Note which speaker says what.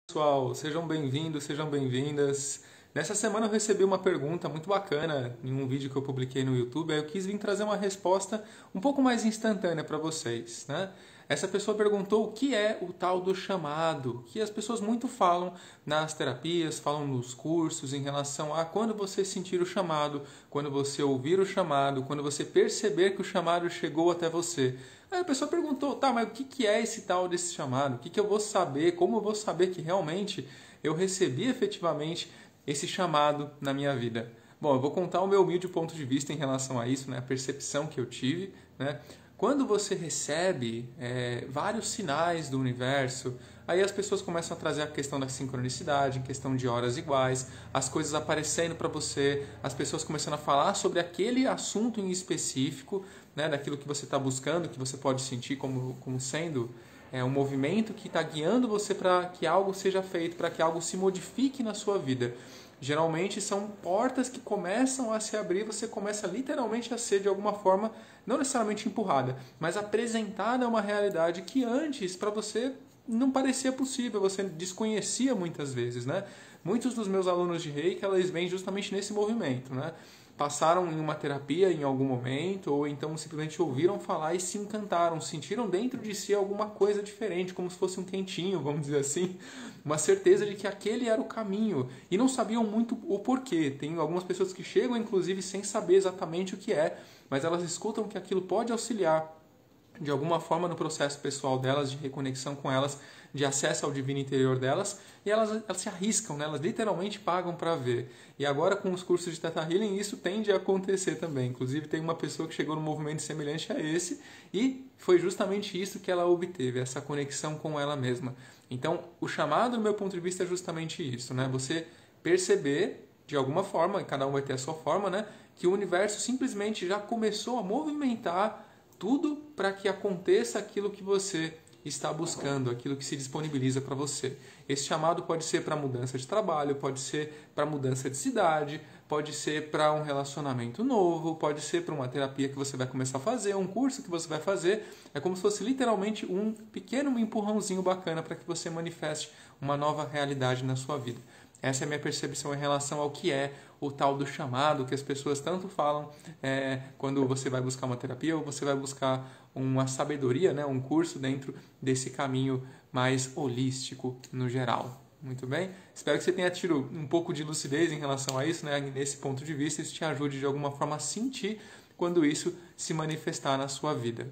Speaker 1: Pessoal, sejam bem-vindos, sejam bem-vindas. Nessa semana eu recebi uma pergunta muito bacana em um vídeo que eu publiquei no YouTube, aí eu quis vir trazer uma resposta um pouco mais instantânea para vocês, né? Essa pessoa perguntou o que é o tal do chamado, que as pessoas muito falam nas terapias, falam nos cursos em relação a quando você sentir o chamado, quando você ouvir o chamado, quando você perceber que o chamado chegou até você. Aí a pessoa perguntou, tá, mas o que é esse tal desse chamado? O que eu vou saber? Como eu vou saber que realmente eu recebi efetivamente esse chamado na minha vida? Bom, eu vou contar o meu humilde ponto de vista em relação a isso, né? A percepção que eu tive, né? Quando você recebe vários sinais do universo, aí as pessoas começam a trazer a questão da sincronicidade, questão de horas iguais, as coisas aparecendo para você, as pessoas começando a falar sobre aquele assunto em específico, né, daquilo que você está buscando, que você pode sentir como sendo um movimento que está guiando você para que algo seja feito, para que algo se modifique na sua vida. Geralmente são portas que começam a se abrir, você começa literalmente a ser de alguma forma, não necessariamente empurrada, mas apresentada a uma realidade que antes para você não parecia possível, você desconhecia muitas vezes, né? Muitos dos meus alunos de Reiki, elas vêm justamente nesse movimento, né? Passaram em uma terapia em algum momento, ou então simplesmente ouviram falar e se encantaram, sentiram dentro de si alguma coisa diferente, como se fosse um quentinho, vamos dizer assim, uma certeza de que aquele era o caminho, e não sabiam muito o porquê. Tem algumas pessoas que chegam, inclusive, sem saber exatamente o que é, mas elas escutam que aquilo pode auxiliar de alguma forma no processo pessoal delas, de reconexão com elas, de acesso ao divino interior delas, e elas se arriscam, né? Elas literalmente pagam para ver. E agora com os cursos de Theta Healing isso tende a acontecer também. Inclusive tem uma pessoa que chegou num movimento semelhante a esse e foi justamente isso que ela obteve, essa conexão com ela mesma. Então o chamado, do meu ponto de vista, é justamente isso, né? Você perceber de alguma forma, e cada um vai ter a sua forma, né? Que o universo simplesmente já começou a movimentar tudo para que aconteça aquilo que você está buscando, aquilo que se disponibiliza para você. Esse chamado pode ser para mudança de trabalho, pode ser para mudança de cidade, pode ser para um relacionamento novo, pode ser para uma terapia que você vai começar a fazer, um curso que você vai fazer. É como se fosse literalmente um pequeno empurrãozinho bacana para que você manifeste uma nova realidade na sua vida. Essa é a minha percepção em relação ao que é o tal do chamado, que as pessoas tanto falam quando você vai buscar uma terapia ou você vai buscar uma sabedoria, né, um curso dentro desse caminho mais holístico no geral. Muito bem? Espero que você tenha tido um pouco de lucidez em relação a isso, né, nesse ponto de vista, isso te ajude de alguma forma a sentir quando isso se manifestar na sua vida.